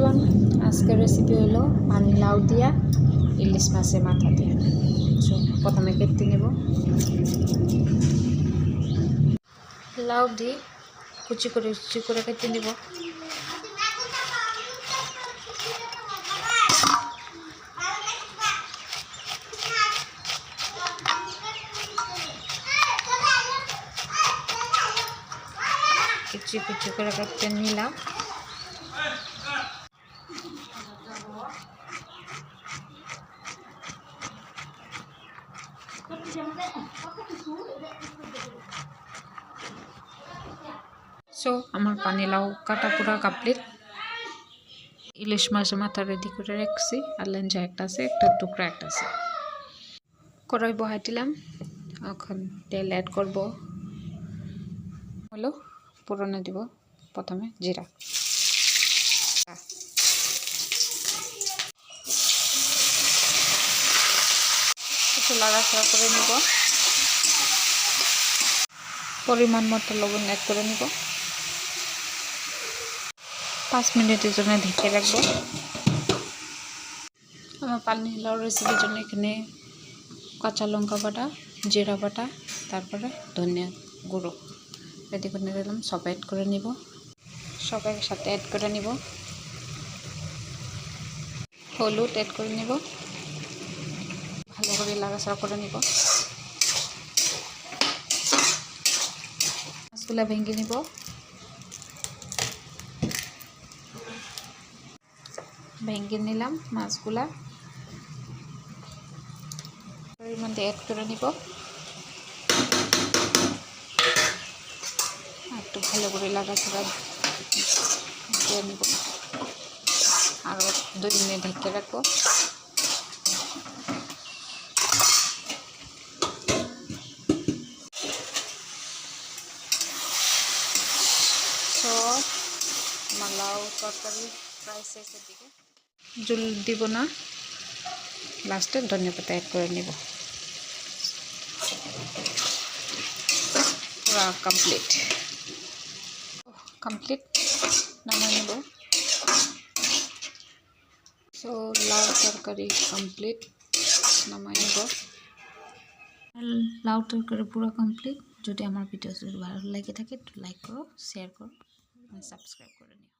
Everyone, আজকের recipe হলো পানি লাউ দিয়া ইলিশ মাছের মাথা দিয়ে। সো প্রথমে কেটে নেব। লাউ দিয়ে কুচি করে কেটে নেব। কুচি করে কেটে নিলাম। সো আমার পানি লাউ কাটা পুরা কমপ্লিট। ইলিশ মাছের মাথা রেডি করে রাখছি, আর লেঞ্জা একটা আছে, একটা টুকরা একটা আছে। কড়াই বহাই দিলাম, এখন তেল অ্যাড করব। হলো পুরনে দিব প্রথমে জিরা, একটু লাড়াচাড়া করে নিব। পরিমাণ মতো লবণ অ্যাড করে নিব। 5 মিনিটের জন্য ঢেকে রাখবো। আমার পানি লাউ রেসিপির জন্য এখানে কাঁচা লঙ্কা বাটা, জিরা বাটা, তারপরে ধনিয়া গুঁড়ো রেডি করে দিলাম। সব অ্যাড করে নিব, সব একসাথে অ্যাড করে নিব। হলুদ অ্যাড করে নিব, ভালো করে লাড়াচাড়া করে নিব। মাছগুলা ভেঙে নিব। ভেঙে নিলাম মাছগুলা, এর মধ্যে অ্যাড করে নিব। একটু ভালো করে লাড়াচাড়া দিয়ে নিব, আরও 2 মিনিট ঢেকে রাখবো। তো আমার লাউ তরকারি প্রায় শেষের দিকে, জল দিব না, লাস্টে ধনিয়া পাতা অ্যাড করে নিব। পুরা কমপ্লিট নামিয়ে নেব। সো লাউ তরকারি কমপ্লিট, নামিয়ে নেব। লাউ তরকারি পুরো কমপ্লিট। যদি আমার ভিডিও ভালো লেগে থাকে একটু লাইক করো, শেয়ার করো, সাবস্ক্রাইব করে নিও।